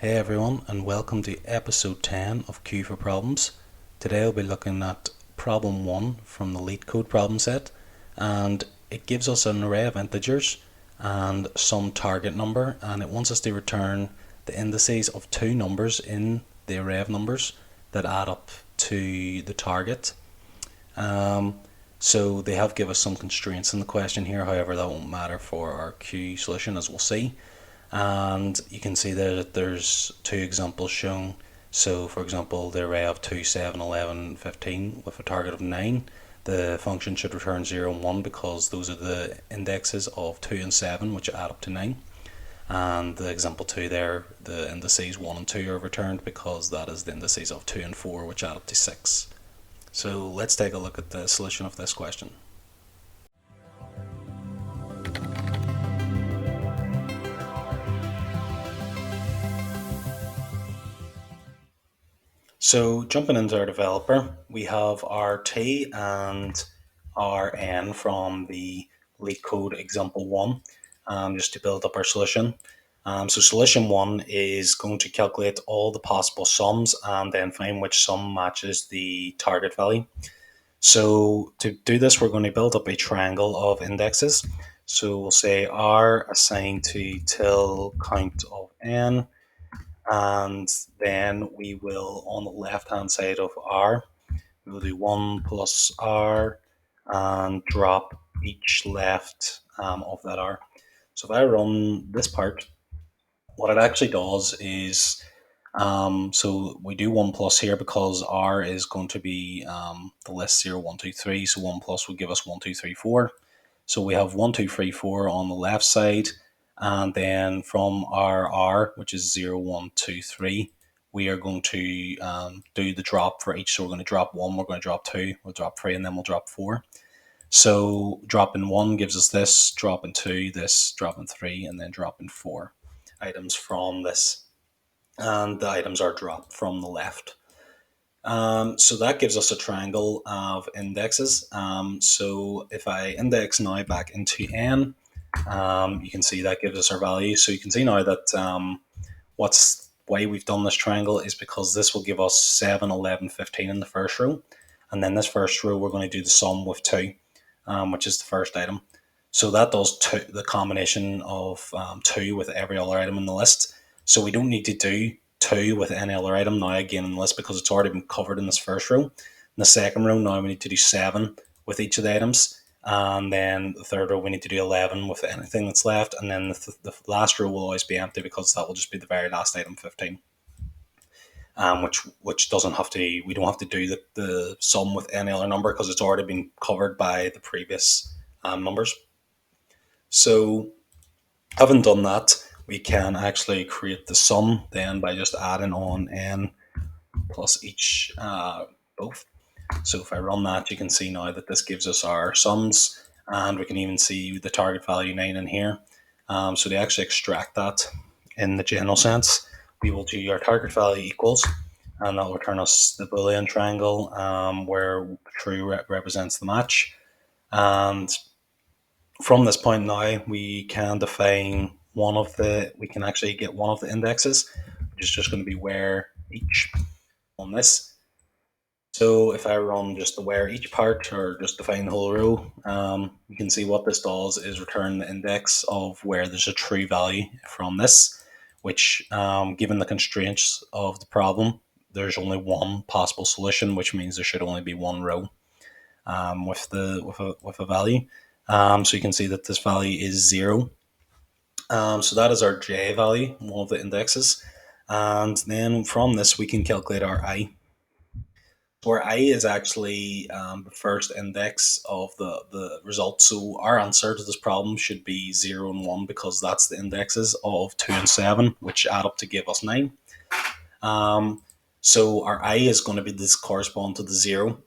Hey everyone, and welcome to episode 10 of Q for Problems. Today I'll be looking at problem 1 from the Leet Code problem set, and it gives us an array of integers and some target number, and it wants us to return the indices of two numbers in the array of numbers that add up to the target. So they have given us some constraints in the question here, however that won't matter for our Q solution, as we'll see. And you can see there that there's two examples shown. So for example, the array of 2, 7, 11, 15 with a target of 9, the function should return 0 and 1 because those are the indexes of 2 and 7 which add up to 9. And the example 2 there, the indices 1 and 2 are returned because that is the indices of 2 and 4 which add up to 6. So let's take a look at the solution of this question. So jumping into our developer, we have our T and our N from the Leet Code example 1, just to build up our solution. So solution 1 is going to calculate all the possible sums and then find which sum matches the target value. So to do this, we're going to build up a triangle of indexes. So we'll say R assigned to till count of N, and then we will, on the left hand side of R, we will do 1 plus R and drop each left of that R. So if I run this part, what it actually does is, so we do 1 plus here because R is going to be the list 0, 1, 2, 3, so 1 plus will give us 1, 2, 3, 4. So we have 1, 2, 3, 4 on the left side, and then from our R, which is 0, 1, 2, 3, we are going to do the drop for each. So we're going to drop 1, we're going to drop 2, we'll drop 3, and then we'll drop 4. So dropping 1 gives us this, dropping 2, this, dropping 3, and then dropping 4 items from this. And the items are dropped from the left. So that gives us a triangle of indexes. So if I index now back into N, you can see that gives us our value. So you can see now that why we've done this triangle is because this will give us 7, 11, 15 in the first row. And then this first row, we're going to do the sum with 2, which is the first item. So that does the combination of 2 with every other item in the list. So we don't need to do 2 with any other item now again in the list because it's already been covered in this first row. In the second row, now we need to do 7 with each of the items. And then the third row, we need to do 11 with anything that's left. And then the last row will always be empty because that will just be the very last item, 15. Which doesn't have to, we don't have to do the sum with any other number because it's already been covered by the previous numbers. So having done that, we can actually create the sum then by just adding on n plus each both. So if I run that, you can see now that this gives us our sums, and we can even see the target value 9 in here. So to actually extract that in the general sense, we will do our target value equals, and that will return us the Boolean triangle where true represents the match. And from this point now, we can define we can actually get one of the indexes, which is just going to be where each on this. So if I run just the where each part or just define the whole row, you can see what this does is return the index of where there's a true value from this, which given the constraints of the problem, there's only one possible solution, which means there should only be one row with a value. So you can see that this value is 0. So that is our j value, one of the indexes. And then from this, we can calculate our I. Where I is actually the first index of the result. So our answer to this problem should be 0 and 1 because that's the indexes of 2 and 7, which add up to give us 9. So our I is going to be this correspond to the 0.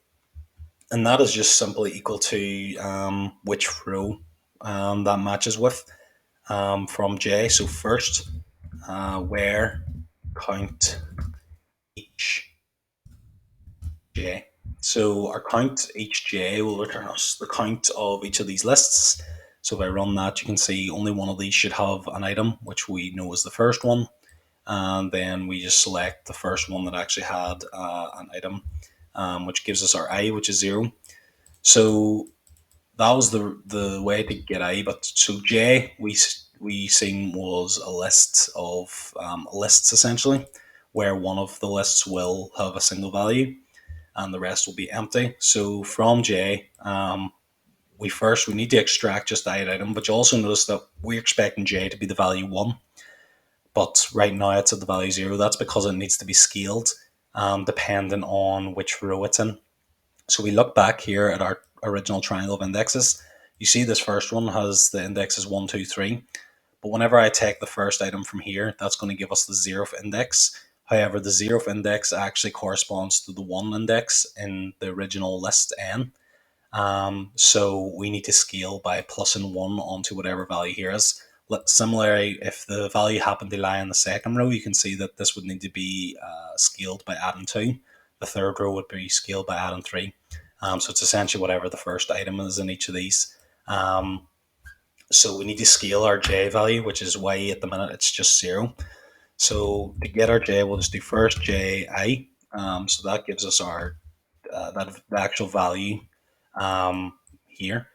And that is just simply equal to which row that matches with from j. So first, where count each j. So our count each j will return us the count of each of these lists. So if I run that, you can see only one of these should have an item, which we know is the first one. and then we just select the first one that actually had an item, which gives us our I, which is 0. So that was the way to get I. But so J, we seen was a list of lists essentially, where one of the lists will have a single value and the rest will be empty. So from J, we need to extract just the item, but you also notice that we're expecting J to be the value 1, but right now it's at the value 0. That's because it needs to be scaled depending on which row it's in. So we look back here at our original triangle of indexes. You see this first one has the indexes 1, 2, 3. But whenever I take the first item from here, that's going to give us the 0th index. However, the 0th index actually corresponds to the 1 index in the original list n. So we need to scale by +1 onto whatever value here is. Similarly, if the value happened to lie in the second row, you can see that this would need to be scaled by adding 2. The third row would be scaled by adding 3. So it's essentially whatever the first item is in each of these. So we need to scale our j value, which is why at the minute it's just 0. So to get our j, we'll just do first ji. So that gives us our the actual value here,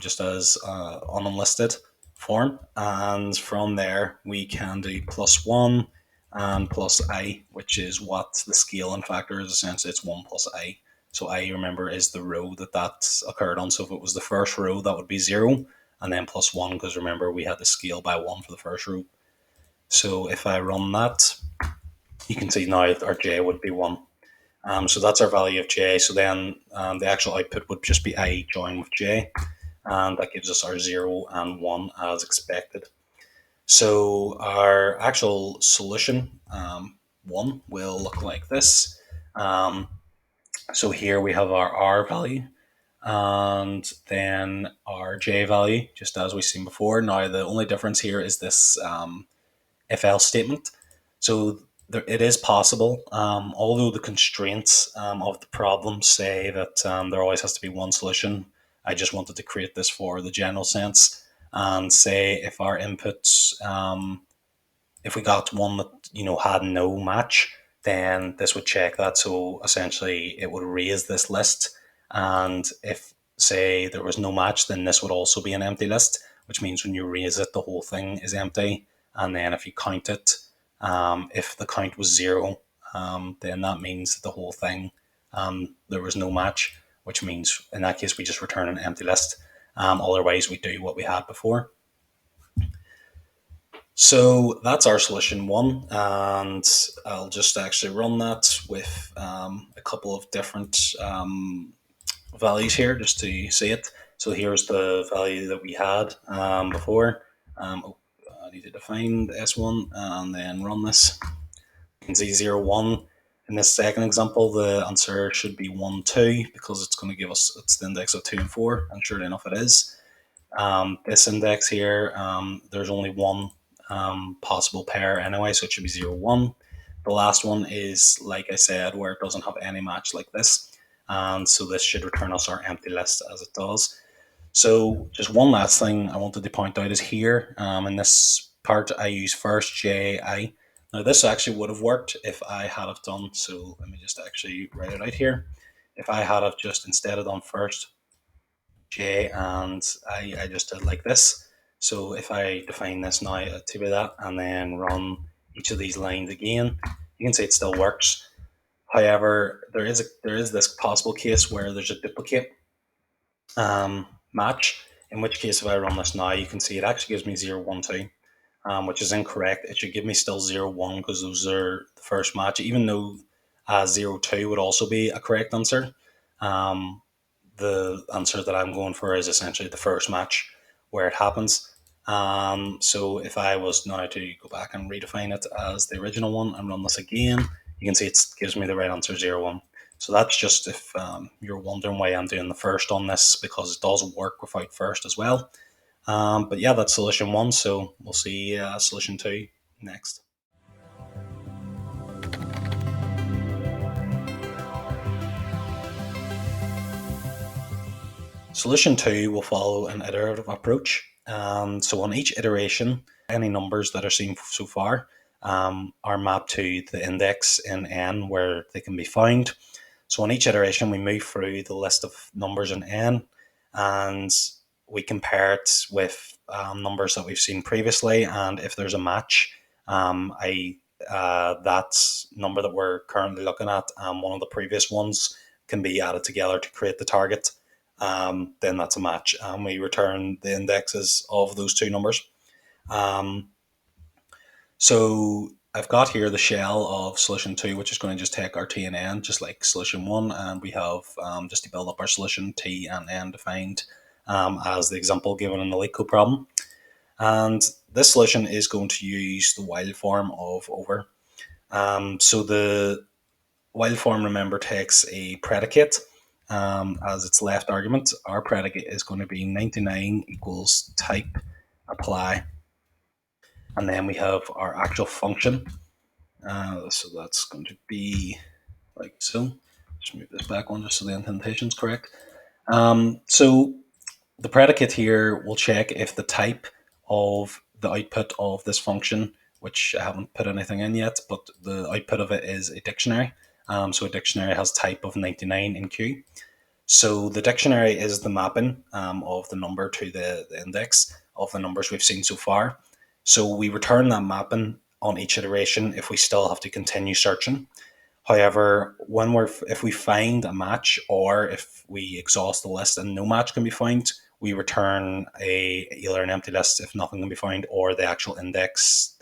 just as on unlisted form. And from there, we can do +1 and plus I, which is what the scaling factor is. Essentially, it's 1 plus I. So I, remember, is the row that occurred on. So if it was the first row, that would be 0, and then +1, because remember, we had to scale by 1 for the first row. So if I run that, you can see now our j would be 1. So that's our value of j. So then the actual output would just be I joined with j, and that gives us our 0 and 1 as expected. So our actual solution 1 will look like this. So here we have our R value and then our J value, just as we've seen before. Now the only difference here is this if else statement. So it is possible, although the constraints of the problem say that there always has to be one solution. I just wanted to create this for the general sense and say if our inputs, if we got one that had no match, then this would check that. So essentially, it would raise this list, and if say there was no match, then this would also be an empty list, which means when you raise it, the whole thing is empty. And then if you count it, if the count was 0, then that means the whole thing, there was no match, which means in that case we just return an empty list. Otherwise, we do what we had before. So that's our solution 1, and I'll just actually run that with a couple of different values here just to see it. So here's the value that we had before. I need to define the S1 and then run this. You can see 0, 1. In this second example, the answer should be 1, 2, because it's going to give us, it's the index of 2 and 4, and sure enough it is. This index here, there's only one possible pair anyway, so it should be 0, 1. The last one is, like I said, where it doesn't have any match like this, and so this should return us our empty list as it does. So just one last thing I wanted to point out is here, in this part, I use first ji. Now this actually would have worked if I had have done, so let me just actually write it out here. If I had have just instead of done first j and I just did like this. So if I define this now to be that and then run each of these lines again, you can see it still works. However, there is this possible case where there's a duplicate match, in which case if I run this now, you can see it actually gives me 0, 1, 2, which is incorrect. It should give me still 0, 1, because those are the first match, even though 0, 2 would also be a correct answer. The answer that I'm going for is essentially the first match where it happens. So if I was now to go back and redefine it as the original one and run this again, you can see it gives me the right answer, 0, 1. So that's just if you're wondering why I'm doing the first on this, because it does work without first as well. But yeah, that's solution 1. So we'll see solution 2 next. Solution 2 will follow an iterative approach. So on each iteration, any numbers that are seen so far, are mapped to the index in n where they can be found. So on each iteration, we move through the list of numbers in n, and we compare it with numbers that we've seen previously. And if there's a match, I that number that we're currently looking at, one of the previous ones, can be added together to create the target. Then that's a match, and we return the indexes of those two numbers. Um, so I've got here the shell of solution two, which is going to just take our t and n, just like solution one, and we have just to build up our solution t and n defined as the example given in the Leet Code problem. And this solution is going to use the while form of over. So the while form, remember, takes a predicate as its left argument. Our predicate is going to be 99 equals type apply, and then we have our actual function. So that's going to be like so. Just move this back one just so the indentation is correct. So the predicate here will check if the type of the output of this function, which I haven't put anything in yet, but the output of it is a dictionary. So a dictionary has type of 99 in Q. So the dictionary is the mapping of the number to the index of the numbers we've seen so far. So we return that mapping on each iteration if we still have to continue searching. However, if we find a match, or if we exhaust the list and no match can be found, we return either an empty list if nothing can be found, or the actual the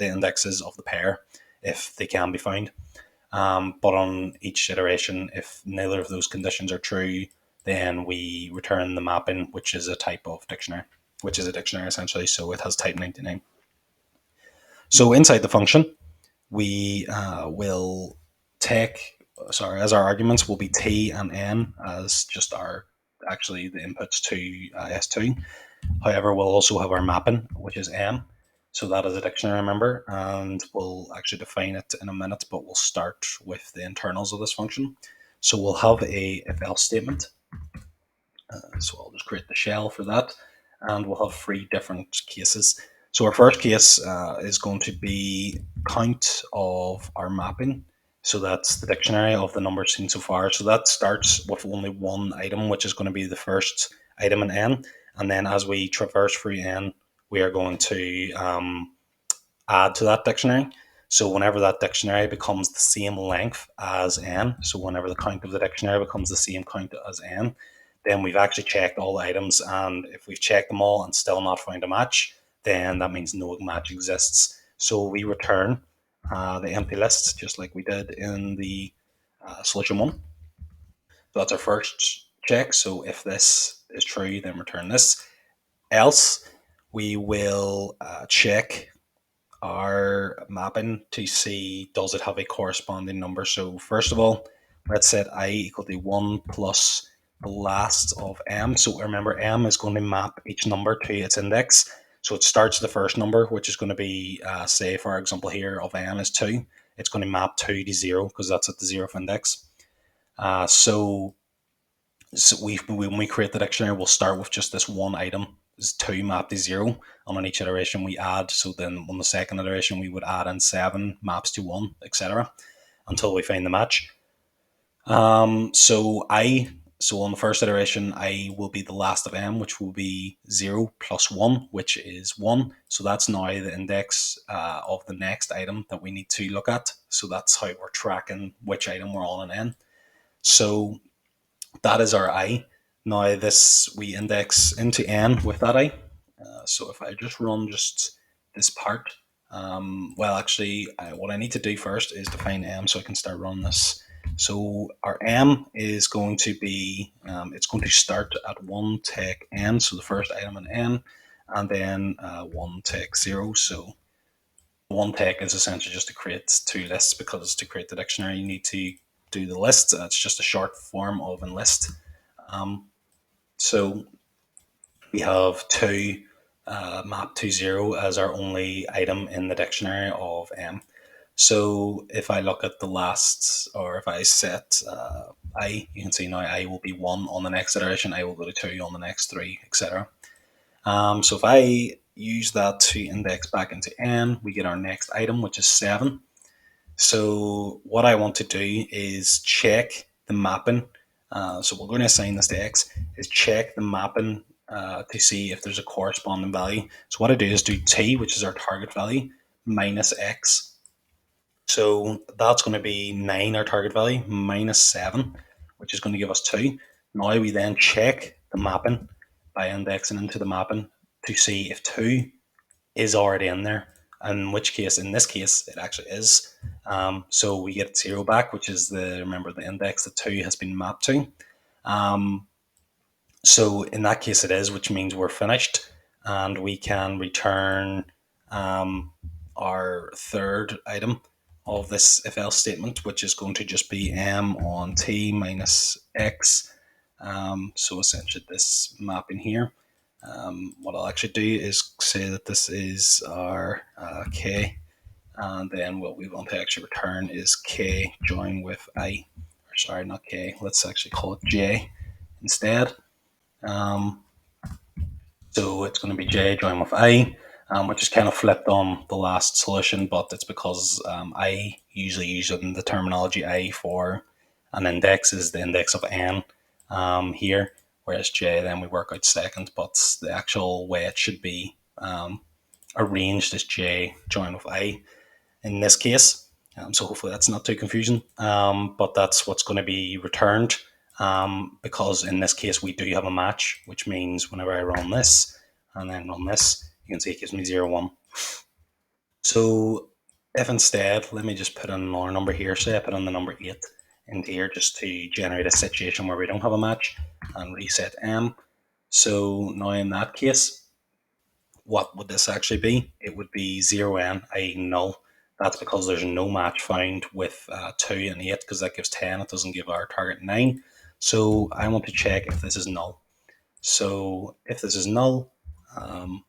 indexes of the pair if they can be found. But on each iteration, if neither of those conditions are true, then we return the mapping, which is a type of dictionary, which is a dictionary essentially. So it has type 99. So inside the function, we will take, as our arguments will be t and n as just actually the inputs to S2. However, we'll also have our mapping, which is m. So that is a dictionary, remember, and we'll actually define it in a minute, but we'll start with the internals of this function. So we'll have a if else statement. So I'll just create the shell for that, and we'll have three different cases. So our first case is going to be count of our mapping. So that's the dictionary of the numbers seen so far. So that starts with only one item, which is going to be the first item in n. And then as we traverse through n, we are going to add to that dictionary. So whenever that dictionary becomes the same length as n, so whenever the count of the dictionary becomes the same count as n, then we've actually checked all the items. And if we've checked them all and still not found a match, then that means no match exists. So we return the empty list, just like we did in the solution one. So that's our first check. So if this is true, then return this. Else, we will check our mapping to see does it have a corresponding number. So first of all, let's set I equal to 1 plus the last of m. So remember, m is going to map each number to its index. So it starts the first number, which is going to be, say, for our example here of m is 2. It's going to map 2 to 0 because that's at the 0th index. So when we create the dictionary, we'll start with just this one item, is 2 mapped to 0, and on each iteration we add. So then on the second iteration we would add in 7 maps to 1, etc., until we find the match. So on the first iteration, I will be the last of m, which will be 0 plus 1, which is 1. So that's now the index of the next item that we need to look at. So that's how we're tracking which item we're on in n. So that is our I. Now we index into n with that I. So if I just run just this part, what I need to do first is define m so I can start running this. So our m is going to be, it's going to start at 1 take n, so the first item in n, and then 1 take 0. So 1 take is essentially just to create two lists, because to create the dictionary you need to do the list. It's just a short form of enlist. So we have 2 map to 0 as our only item in the dictionary of m. So if I look at the last, or if I set I, you can see now I will be 1 on the next iteration, I will go to 2 on the next 3, etc. So if I use that to index back into n, we get our next item, which is 7. So what I want to do is check the mapping. So we're going to assign this to x, is check the mapping to see if there's a corresponding value. So what I do is do t, which is our target value, minus x. So that's going to be 9, our target value, minus 7, which is going to give us 2. Now we then check the mapping by indexing into the mapping to see if 2 is already in there. In which case, in this case, it actually is. So we get 0 back, which is remember the index that 2 has been mapped to. So in that case, it is, which means we're finished, and we can return our third item of this if else statement, which is going to just be m on t minus x. So essentially, this mapping here. What I'll actually do is say that this is our k, and then what we want to actually return is k join with I. Or sorry, not k. Let's actually call it j instead. So it's going to be j join with I, which is kind of flipped on the last solution, but it's because I usually using the terminology I for an index is the index of n here, whereas j then we work out second, but the actual way it should be arranged is j join with I in this case. So hopefully that's not too confusing, but that's what's going to be returned, because in this case we do have a match, which means whenever I run this and then run this, you can see it gives me 0, 1. So if instead, let me just put in another number here, say I put in the number 8 into here just to generate a situation where we don't have a match, and reset m. So now in that case, what would this actually be? It would be 0n, i.e. null. That's because there's no match found with 2 and 8, because that gives 10, it doesn't give our target 9. So I want to check if this is null. So if this is null,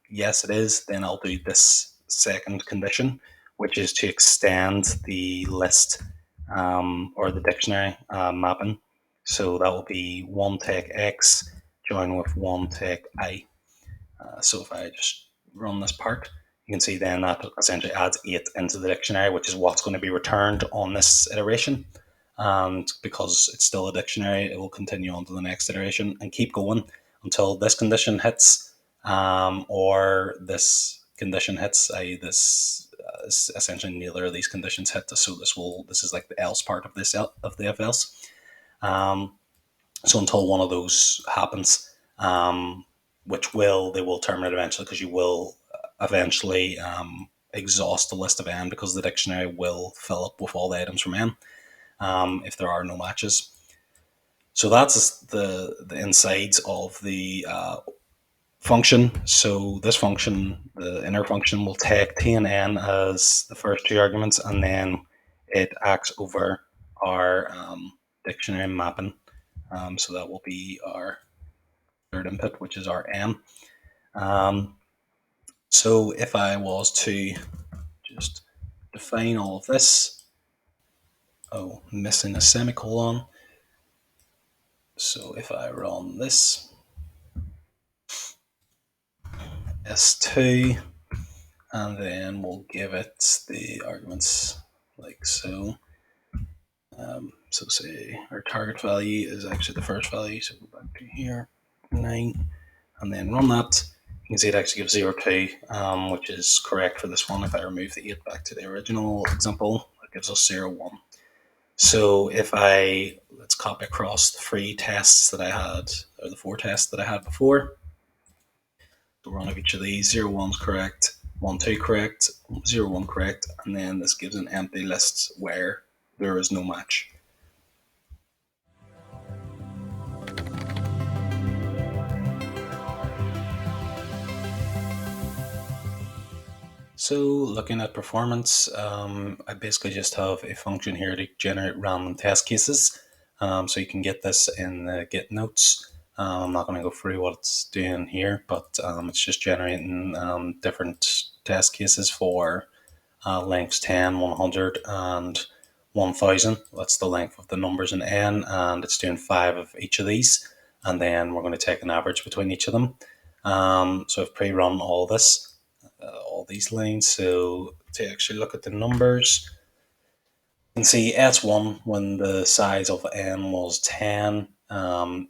yes it is, then I'll do this second condition, which is to extend the list or the dictionary mapping. So that will be 1 take x join with 1 take I. So if I just run this part, you can see then that essentially adds 8 into the dictionary, which is what's going to be returned on this iteration. And because it's still a dictionary, it will continue on to the next iteration and keep going until this condition hits, or this condition hits, i.e. this essentially neither of these conditions hit. So this is like the else part of the if else. So until one of those happens, which they will terminate eventually, because you will eventually exhaust the list of n, because the dictionary will fill up with all the items from n if there are no matches. So that's the insides of the function. So this function, the inner function, will take t and n as the first 2 arguments, and then it acts over our dictionary mapping. So that will be our third input, which is our m. So if I was to just define all of this, missing a semicolon. So if I run this S2, and then we'll give it the arguments like so. So say our target value is actually the first value, so go back to here, 9, and then run that. You can see it actually gives 0, 2, which is correct for this one. If I remove the 8 back to the original example, it gives us 0, 1. So if let's copy across the 3 tests that I had, or the 4 tests that I had before. So run of each of these, 0, 1 is correct, 1, 2 correct, 0, 1 correct, and then this gives an empty list where there is no match. So looking at performance, I basically just have a function here to generate random test cases. So you can get this in the Git notes. I'm not going to go through what it's doing here, but it's just generating different test cases for lengths 10, 100, and 1000. That's the length of the numbers in n, and it's doing 5 of each of these. And then we're going to take an average between each of them. So I've pre-run all this. all these lines. So to actually look at the numbers, you can see S1 when the size of n was 10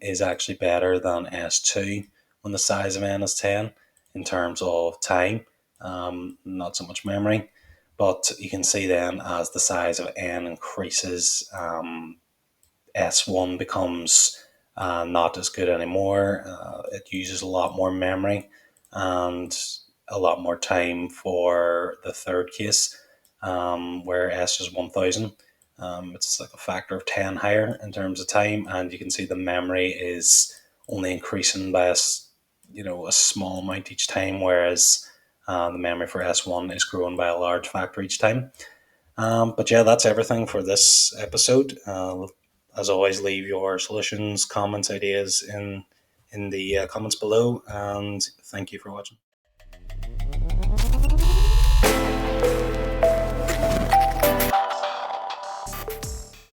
is actually better than S2 when the size of n is 10 in terms of time, not so much memory. But you can see then as the size of n increases, S1 becomes not as good anymore. It uses a lot more memory and a lot more time for the third case, where S is 1000. It's like a factor of 10 higher in terms of time, and you can see the memory is only increasing by a small amount each time, whereas the memory for S1 is growing by a large factor each time. But yeah, that's everything for this episode. As always, leave your solutions, comments, ideas in the comments below, and thank you for watching.